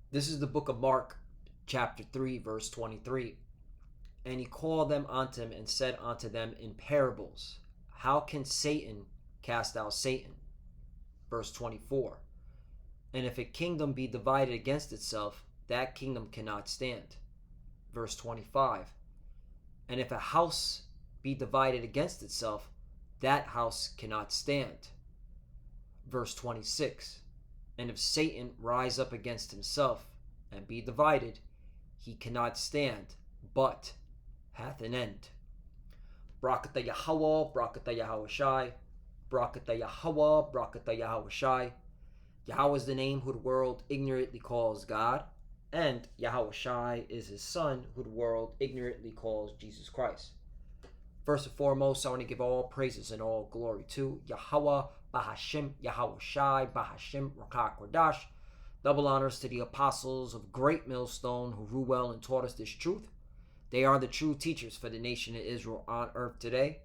This is the book of Mark, chapter 3, verse 23. And he called them unto him and said unto them in parables, how can Satan cast out Satan? Verse 24. And if a kingdom be divided against itself, that kingdom cannot stand. Verse 25. And if a house be divided against itself, that house cannot stand. Verse 26. And if Satan rise up against himself and be divided, he cannot stand, but hath an end. Brakata Yahweh, Brakata Yahweh Shai, Brakata Yahweh, Brakata Yahweh Shai. Yahweh is the name who the world ignorantly calls God, and Yahweh Shai is his son who the world ignorantly calls Jesus Christ. First and foremost, I want to give all praises and all glory to Yahweh, Bahashim, Yahweh Shai, Bahashim, Rakah Kodash. Double honors to the apostles of Great Millstone who rule well and taught us this truth. They are the true teachers for the nation of Israel on earth today.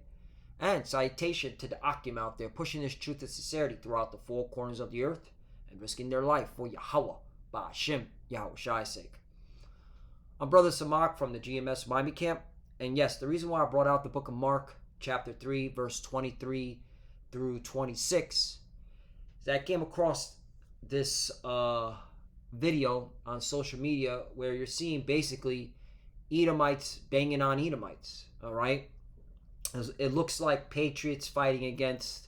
And citation to the Akim out there pushing this truth and sincerity throughout the four corners of the earth and risking their life for Yahweh, Bahashim, Yahweh Shai's sake. I'm Brother Samak from the GMS Miami Camp. And yes, the reason why I brought out the book of Mark, chapter 3, verse 23 through 26, is that I came across this video on social media where you're seeing basically Edomites banging on Edomites, all right? It looks like patriots fighting against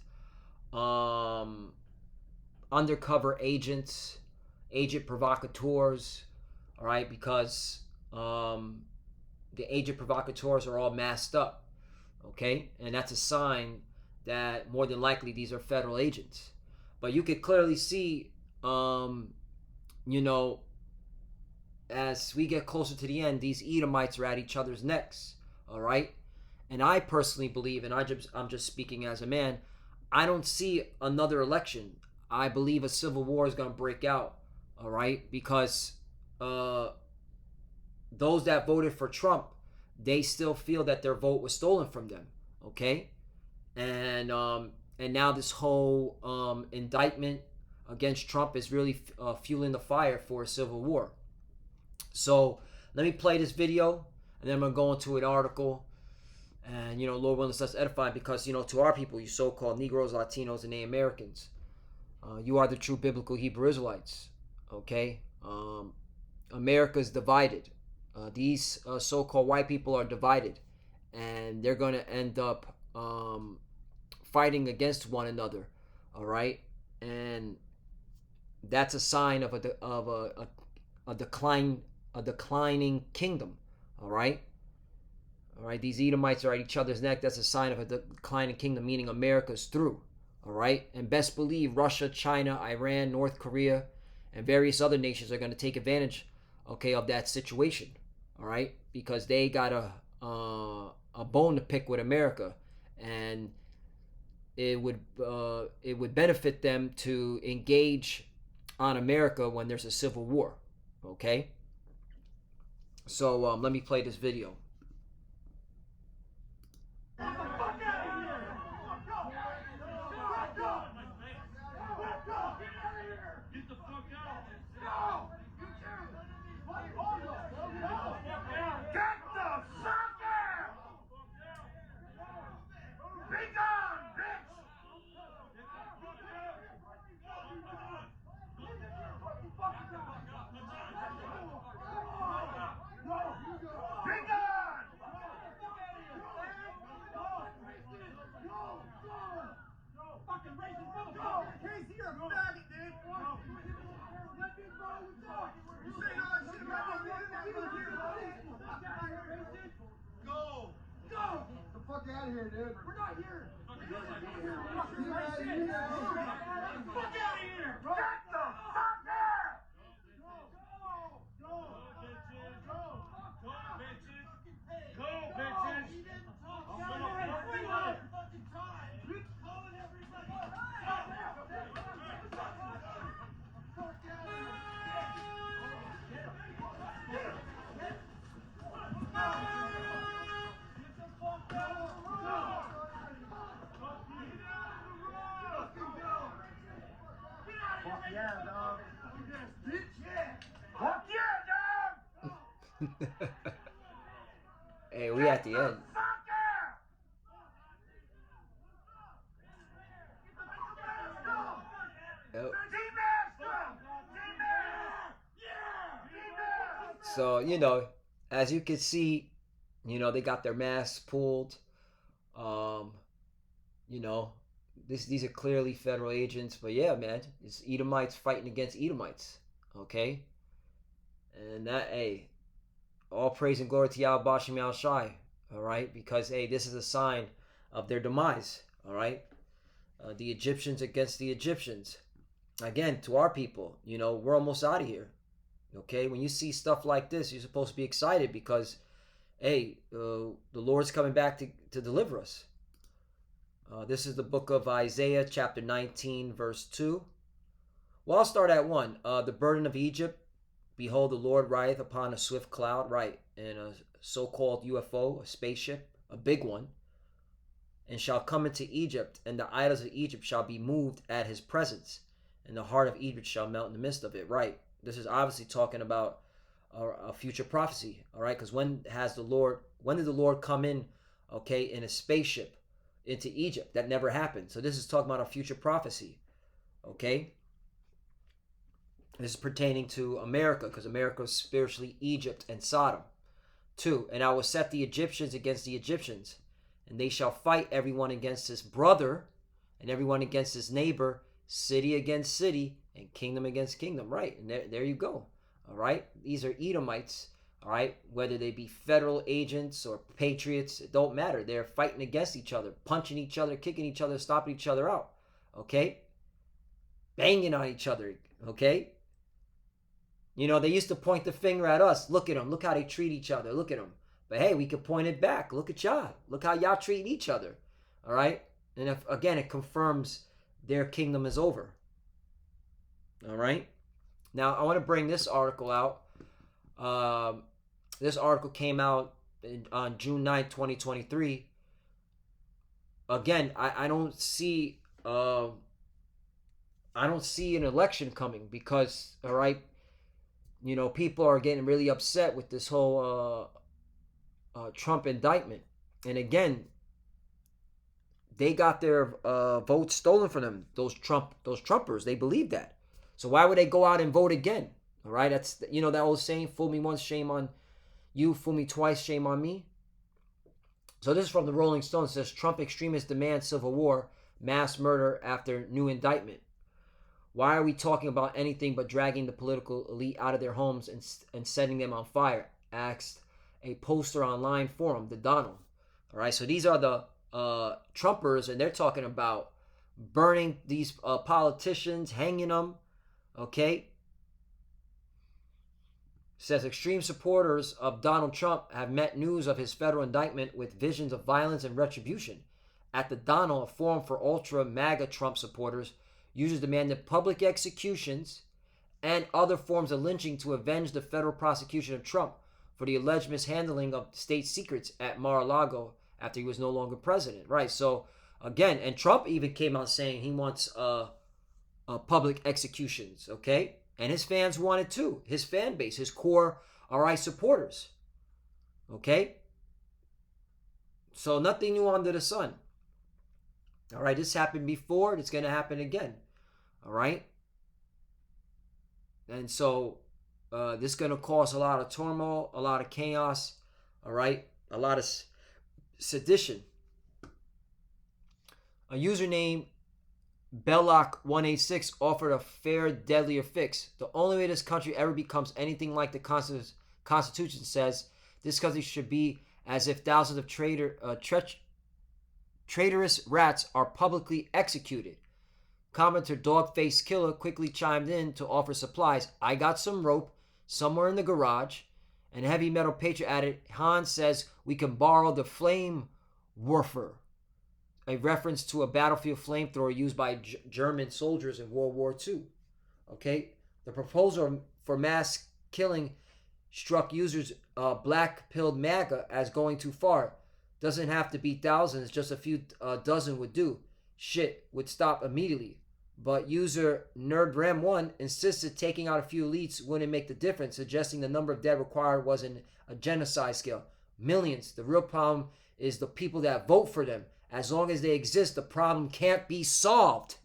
undercover agents, agent provocateurs, all right? Because the agent provocateurs are all masked up, okay? And that's a sign that more than likely these are federal agents. But you could clearly see, as we get closer to the end, these Edomites are at each other's necks, all right? And I personally believe, and I'm just speaking as a man, I don't see another election. I believe a civil war is going to break out, all right? Because those that voted for Trump, they still feel that their vote was stolen from them, okay? And now this whole indictment against Trump is really fueling the fire for a civil war. So let me play this video, and then I'm going to go into an article. And, Lord willing, let's edify, because, to our people, you so-called Negroes, Latinos, and Native Americans, you are the true biblical Hebrew Israelites, okay? America's divided. These so-called white people are divided, and they're going to end up fighting against one another, all right? And that's a sign of a declining kingdom, all right? All right, these Edomites are at each other's neck. That's a sign of a declining kingdom, meaning America's through, all right? And best believe Russia, China, Iran, North Korea, and various other nations are going to take advantage, okay, of that situation, all right? Because they got a bone to pick with America, and it would benefit them to engage on America when there's a civil war, okay? So let me play this video. Fuck out of here, dude. We're not here. Fuck out of here. Fuck out of here, bro. Get the fuck out! Go, bitches. Go, bitches. I'm gonna fucking time. Calling everybody. Hey, we at the end. Yep. So, as you can see, they got their masks pulled. Um, you know, these are clearly federal agents, but yeah, man, it's Edomites fighting against Edomites. Okay? And that, hey, all praise and glory to Yahweh Bashim Yahweh Shai. All right? Because, hey, this is a sign of their demise. All right? The Egyptians against the Egyptians. Again, to our people, we're almost out of here. Okay? When you see stuff like this, you're supposed to be excited because, hey, the Lord's coming back to deliver us. This is the book of Isaiah, chapter 19, verse 2. Well, I'll start at 1. The burden of Egypt. Behold, the Lord rideth upon a swift cloud, right, and a so-called UFO, a spaceship, a big one, and shall come into Egypt, and the idols of Egypt shall be moved at his presence, and the heart of Egypt shall melt in the midst of it, right? This is obviously talking about a future prophecy, all right? Because when did the Lord come in, okay, in a spaceship into Egypt? That never happened. So this is talking about a future prophecy, okay? This is pertaining to America, because America is spiritually Egypt and Sodom. 2. And I will set the Egyptians against the Egyptians, and they shall fight everyone against his brother, and everyone against his neighbor, city against city, and kingdom against kingdom. Right, and there you go. All right, these are Edomites. All right, whether they be federal agents or patriots, it don't matter. They're fighting against each other, punching each other, kicking each other, stopping each other out. Okay, banging on each other. Okay. They used to point the finger at us. Look at them. Look how they treat each other. Look at them. But hey, we could point it back. Look at y'all. Look how y'all treat each other. All right? And again, it confirms their kingdom is over. All right? Now, I want to bring this article out. This article came out on June 9th, 2023. Again, I don't see an election coming because, all right, people are getting really upset with this whole Trump indictment. And again, they got their votes stolen from them. Those Trumpers, they believe that. So why would they go out and vote again? All right, that's that old saying: "Fool me once, shame on you; fool me twice, shame on me." So this is from the Rolling Stone. It says Trump extremists demand civil war, mass murder after new indictment. Why are we talking about anything but dragging the political elite out of their homes and setting them on fire? Asked a poster online forum, the Donald. All right, so these are the Trumpers, and they're talking about burning these politicians, hanging them. Okay. Says extreme supporters of Donald Trump have met news of his federal indictment with visions of violence and retribution. At the Donald, a forum for ultra MAGA Trump supporters, users demanded public executions and other forms of lynching to avenge the federal prosecution of Trump for the alleged mishandling of state secrets at Mar-a-Lago after he was no longer president. Right. So again, and Trump even came out saying he wants public executions. Okay, and his fans want it too. His fan base, his core RI supporters. Okay. So nothing new under the sun. All right, this happened before. It's going to happen again. All right. And so this is going to cause a lot of turmoil, a lot of chaos. All right. A lot of sedition. A username Belloc186 offered a fair, deadlier fix. The only way this country ever becomes anything like the Constitution says, this country should be as if thousands of traitorous rats are publicly executed. Commenter Dog-Faced Killer quickly chimed in to offer supplies. I got some rope somewhere in the garage. And Heavy Metal Patriot added, Hans says we can borrow the Flame Werfer, a reference to a battlefield flamethrower used by German soldiers in World War II. Okay, the proposal for mass killing struck users black-pilled MAGA as going too far. Doesn't have to be thousands, just a few dozen would do. Shit would stop immediately. But user NerdRam1 insisted taking out a few elites wouldn't make the difference, suggesting the number of dead required wasn't a genocide scale. Millions. The real problem is the people that vote for them. As long as they exist, the problem can't be solved.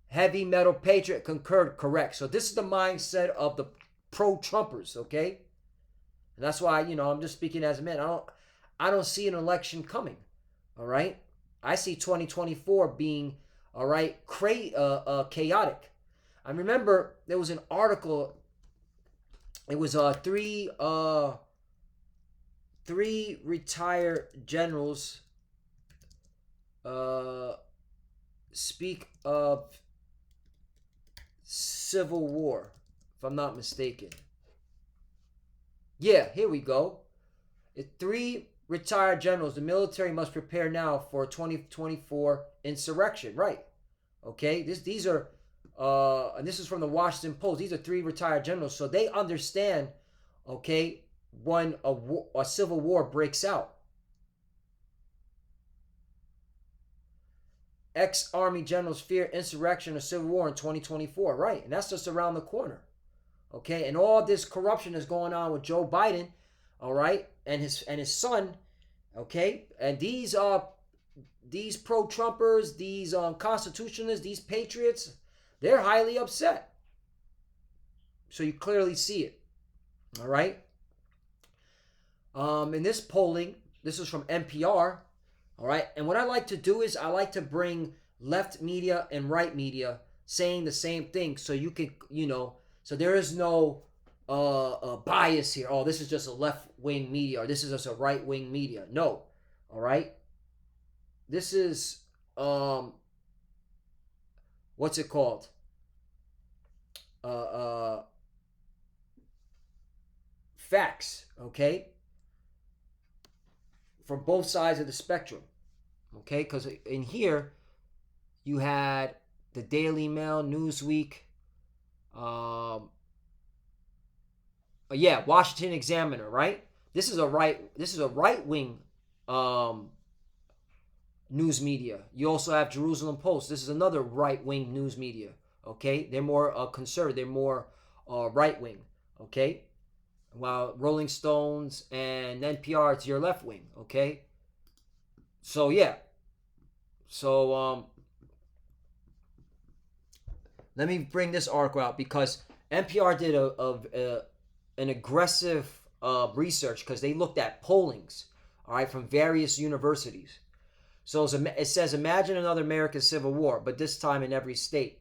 Heavy Metal Patriot concurred, correct. So this is the mindset of the pro-Trumpers, okay? And that's why, I'm just speaking as a man. I don't see an election coming, all right? I see 2024 being, all right, chaotic. I remember there was an article. It was three retired generals speak of Civil War, if I'm not mistaken. Yeah, here we go. Three retired generals. The military must prepare now for 2024 insurrection. Right. Okay. These are, and this is from the Washington Post. These are three retired generals, so they understand. Okay, when a civil war breaks out. Ex-Army generals fear insurrection or civil war in 2024. Right, and that's just around the corner. Okay, and all this corruption is going on with Joe Biden. All right, and his son. Okay, and these pro-Trumpers, these constitutionalists, these patriots, they're highly upset. So you clearly see it. All right. In this polling, this is from NPR. All right, and what I like to do is I like to bring left media and right media saying the same thing, so you can, so there is no bias here. Oh, this is just a left-wing media, or this is just a right-wing media. No, all right. This is what's it called? Facts, okay, from both sides of the spectrum, okay. Because in here you had the Daily Mail, Newsweek. Washington Examiner, right? This is a right-wing news media. You also have Jerusalem Post. This is another right-wing news media. Okay, they're more conservative. They're more right-wing. Okay, while Rolling Stones and NPR, it's your left-wing. Okay, so yeah, so let me bring this article out because NPR did an aggressive research because they looked at pollings, all right, from various universities. So it says, imagine another American Civil War, but this time in every state.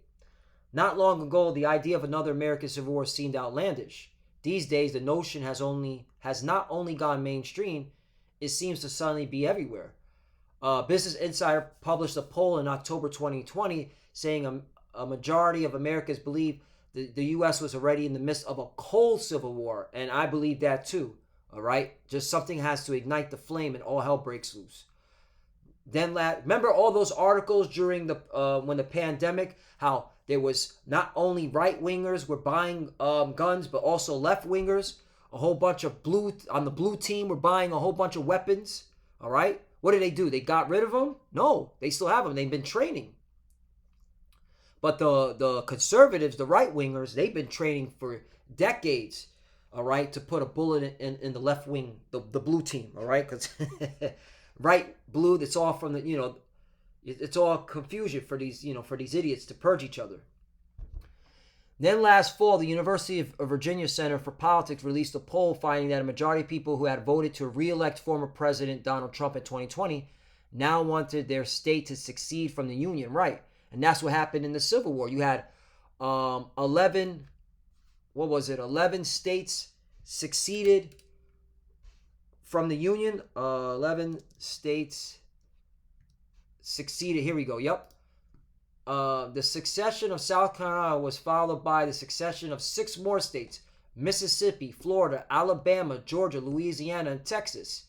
Not long ago, the idea of another American Civil War seemed outlandish. These days, the notion has not only gone mainstream, it seems to suddenly be everywhere. Business Insider published a poll in October 2020 saying a majority of Americans believe the U.S. was already in the midst of a cold civil war, and I believe that too. All right, just something has to ignite the flame, and all hell breaks loose. Then, remember all those articles during when the pandemic, how there was not only right wingers were buying guns, but also left wingers. A whole bunch of on the blue team were buying a whole bunch of weapons. All right, what did they do? They got rid of them? No, they still have them. They've been training. But the conservatives, the right wingers, they've been training for decades, all right, to put a bullet in the left wing, the blue team, all right, because right, blue, that's all from the, it's all confusion for these idiots to purge each other. Then last fall, the University of Virginia Center for Politics released a poll finding that a majority of people who had voted to re-elect former President Donald Trump in 2020 now wanted their state to secede from the Union, right? And that's what happened in the Civil War. You had 11 states seceded from the Union. 11 states succeeded. Here we go. Yep. The secession of South Carolina was followed by the secession of 6 more states: Mississippi, Florida, Alabama, Georgia, Louisiana, and Texas.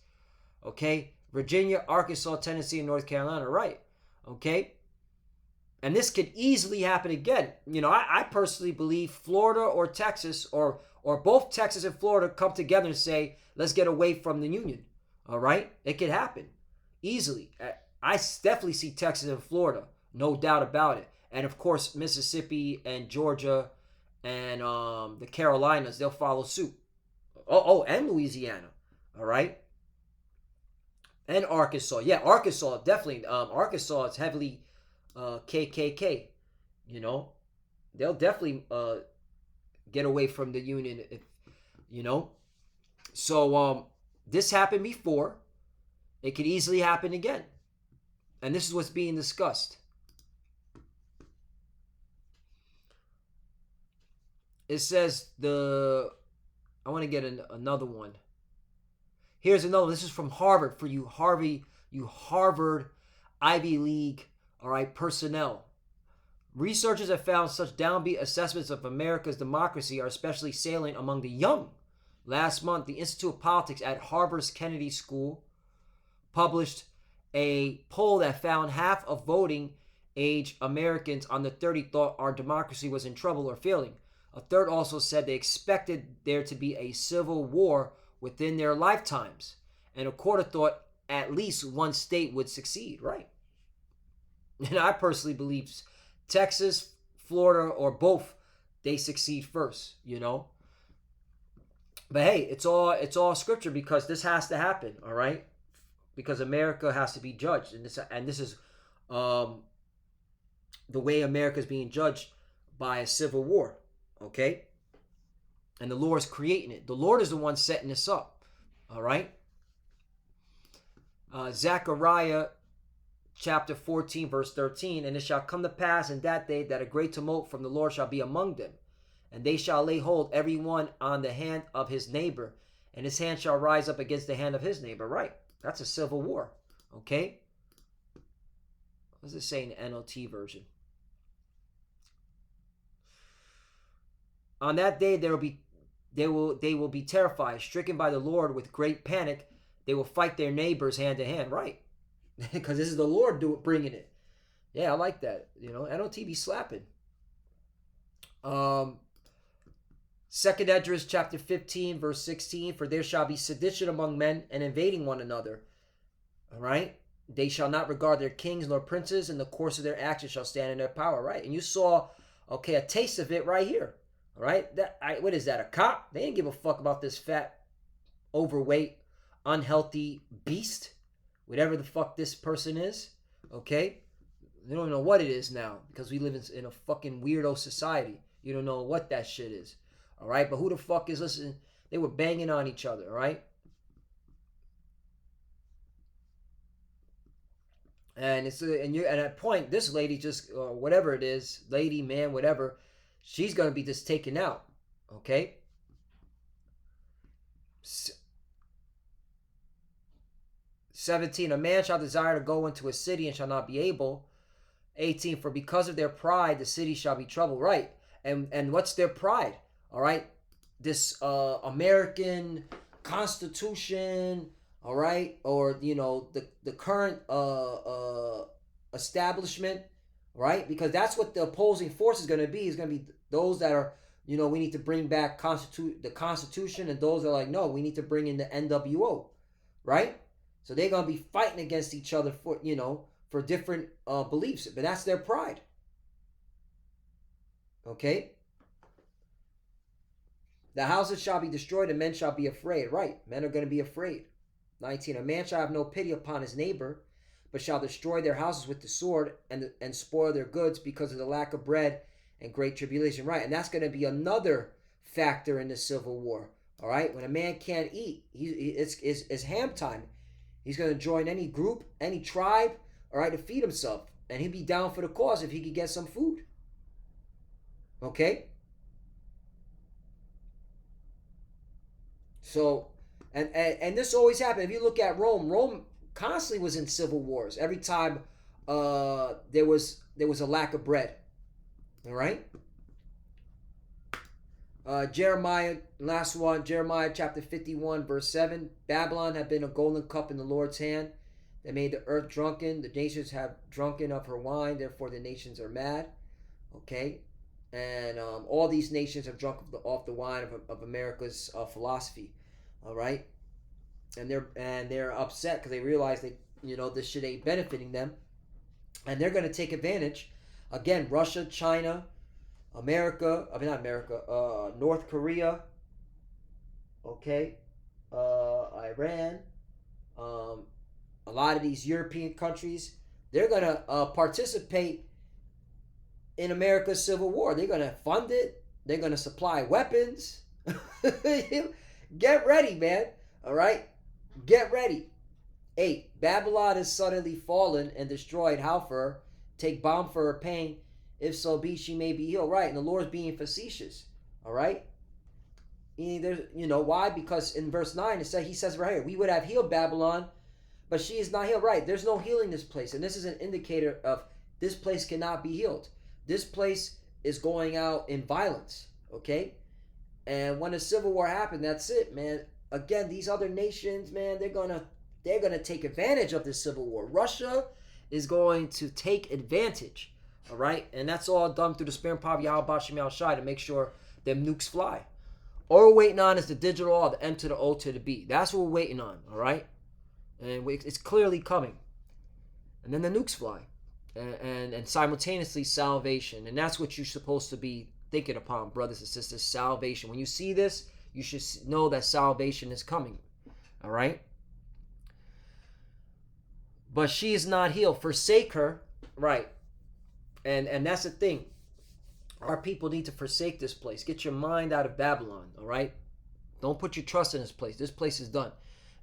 Okay. Virginia, Arkansas, Tennessee, and North Carolina. Right. Okay. And this could easily happen again. I personally believe Florida or Texas or both Texas and Florida come together and say, let's get away from the Union. All right? It could happen easily. I definitely see Texas and Florida No doubt about it. And of course, Mississippi and Georgia and the Carolinas, they'll follow suit. And Louisiana. All right. And Arkansas. Yeah, Arkansas, definitely. Arkansas is heavily KKK. You know, they'll definitely get away from the Union, if, you know. So this happened before. It could easily happen again. And this is what's being discussed. It says I want to get another one. Here's another one. This is from Harvard for you Harvard Ivy League, all right, personnel. Researchers have found such downbeat assessments of America's democracy are especially salient among the young. Last month, the Institute of Politics at Harvard's Kennedy School published a poll that found half of voting age Americans under 30 thought our democracy was in trouble or failing. A third also said they expected there to be a civil war within their lifetimes. And a quarter thought at least one state would succeed, right? And I personally believe Texas, Florida, or both, they succeed first, you know? But hey, it's all scripture because this has to happen, all right? Because America has to be judged. And this is the way America is being judged by a civil war. Okay? And the Lord is creating it. The Lord is the one setting this up. All right? Zechariah chapter 14, verse 13. And it shall come to pass in that day that a great tumult from the Lord shall be among them. And they shall lay hold every one on the hand of his neighbor. And his hand shall rise up against the hand of his neighbor. Right? That's a civil war. Okay? What does it say in the NLT version? On that day they will be terrified, stricken by the Lord with great panic. They will fight their neighbors hand to hand, right? Because this is the Lord bringing it. Yeah, I like that. You know, NLT be slapping. Second Esdras chapter 15 verse 16. For there shall be sedition among men and invading one another. All right. They shall not regard their kings nor princes, and the course of their actions shall stand in their power. Right. And you saw, okay, a taste of it right here. All right, what is that? A cop? They didn't give a fuck about this fat, overweight, unhealthy beast, whatever the fuck this person is. Okay, they don't know what it is now because we live in a fucking weirdo society. You don't know what that shit is. All right, but who the fuck is listening? They were banging on each other. All right, and at that point, this lady just whatever it is, lady, man, whatever. She's going to be just taken out. Okay? 17. A man shall desire to go into a city and shall not be able. 18. For because of their pride, the city shall be troubled. Right. And what's their pride? All right? This American Constitution, all right? Or, you know, the current establishment, right? Because that's what the opposing force is going to be. Is going to be those that are, you know, we need to bring back the Constitution, and those that are like, no, we need to bring in the NWO, right? So they're going to be fighting against each other for, you know, for different beliefs, but that's their pride. Okay? The houses shall be destroyed, and men shall be afraid. Right? Men are going to be afraid. 19. A man shall have no pity upon his neighbor, but shall destroy their houses with the sword and spoil their goods because of the lack of bread and great tribulation. Right, and that's going to be another factor in the Civil War. All right, when a man can't eat, it's ham time. He's going to join any group, any tribe, all right, to feed himself, and he'd be down for the cause if he could get some food. Okay. So, and this always happened. If you look at Rome constantly was in civil wars. Every time there was a lack of bread. All right. Jeremiah, last one. Jeremiah chapter 51 verse 7. Babylon had been a golden cup in the Lord's hand that made the earth drunken. The nations have drunken of her wine. Therefore the nations are mad. Okay. And all these nations have drunk off the wine of America's philosophy. All right. And they're upset because they realize this shit ain't benefiting them. And they're going to take advantage. Again, Russia, China, North Korea, okay, Iran, a lot of these European countries, they're going to participate in America's civil war. They're going to fund it. They're going to supply weapons. Get ready, man. All right? Get ready. 8. Babylon is suddenly fallen and destroyed. How for? Take balm for her pain. If so be, she may be healed. Right? And the Lord's being facetious. All right? Why? Because in verse 9, he says right here, we would have healed Babylon, but she is not healed. Right? There's no healing this place. And this is an indicator of this place cannot be healed. This place is going out in violence. Okay? And when a civil war happened, that's it, man. Again, these other nations, man, they're gonna take advantage of this civil war. Russia is going to take advantage, all right? And that's all done through the spirit and power of Yahweh Bashim Yahushai to make sure them nukes fly. All we're waiting on is the digital R, the M to the O to the B. That's what we're waiting on, all right? And it's clearly coming. And then the nukes fly. And simultaneously salvation. And that's what you're supposed to be thinking upon, brothers and sisters. Salvation. When you see this, you should know that salvation is coming, all right? But she is not healed. Forsake her, right? And that's the thing. Our people need to forsake this place. Get your mind out of Babylon, all right? Don't put your trust in this place. This place is done.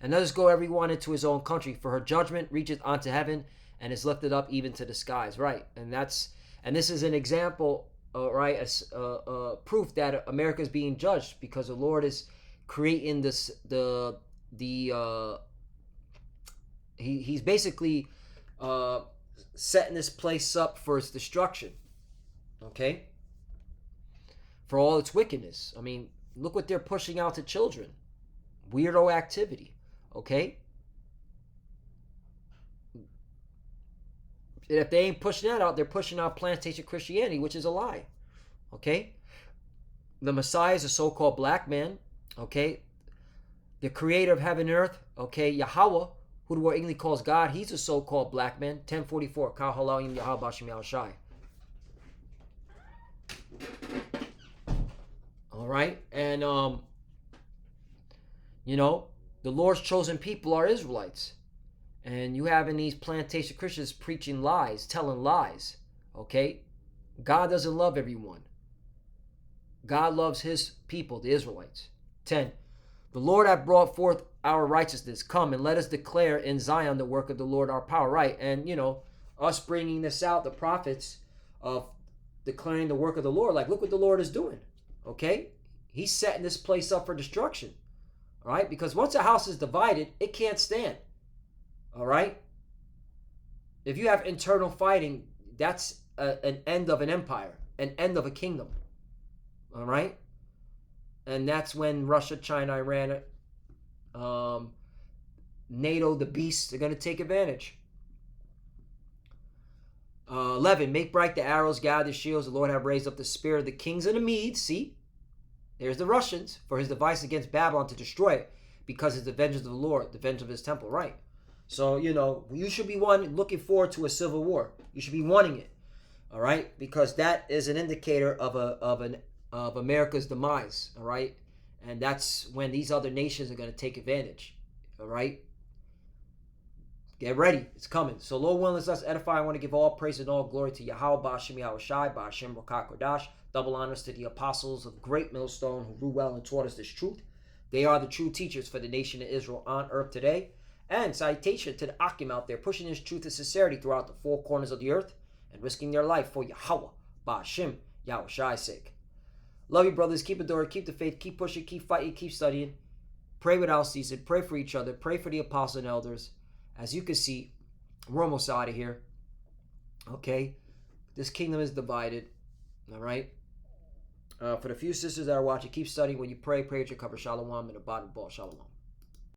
And let us go everyone into his own country, for her judgment reacheth unto heaven and is lifted up even to the skies, right? And this is an example, right, as proof that America is being judged, because the Lord is creating this he's basically setting this place up for its destruction, okay, for all its wickedness. I mean, look what they're pushing out to children. Weirdo activity, okay? And if they ain't pushing that out, they're pushing out plantation Christianity, which is a lie, okay? The Messiah is a so-called black man, okay? The creator of heaven and earth, okay, Yahweh, who the word English calls God, he's a so-called black man. 1044, Kal Halayim Yahweh Bashim Yahushai. All right, and the Lord's chosen people are Israelites, and you having these plantation Christians preaching lies, telling lies. Okay, God doesn't love everyone. God loves His people, the Israelites. 10. The Lord hath brought forth our righteousness. Come and let us declare in Zion the work of the Lord our power. Right, and us bringing this out, the prophets of declaring the work of the Lord. Like, look what the Lord is doing. Okay, He's setting this place up for destruction. All right, because once a house is divided, it can't stand. All right, if you have internal fighting, that's an end of an empire, an end of a kingdom. All right, and that's when Russia, China, Iran, NATO, the beasts, are going to take advantage. 11, make bright the arrows, gather the shields. The Lord have raised up the spear of the kings of the Medes. See, there's the Russians, for his device against Babylon to destroy it, because it's the vengeance of the Lord, the vengeance of his temple. Right. So, you should be one looking forward to a civil war. You should be wanting it. All right, because that is an indicator of America's demise. All right, and that's when these other nations are going to take advantage. All right, get ready, it's coming. So, Lord willing, let's edify. I want to give all praise and all glory to Yahweh Bashim Yahushai, Bashim Rakak Kodash. Double honors to the apostles of Great Millstone who grew well and taught us this truth. They are the true teachers for the nation of Israel on earth today. And citation to the Akim out there pushing this truth and sincerity throughout the four corners of the earth and risking their life for Yahweh Bashim Yahushai's sake. Love you, brothers. Keep adoring, keep the faith, keep pushing, keep fighting, keep studying. Pray without ceasing. Pray for each other. Pray for the apostles and elders. As you can see, we're almost out of here. Okay? This kingdom is divided. All right? For the few sisters that are watching, keep studying. When you pray, pray at your cover. Shalom and abad ball. Shalom.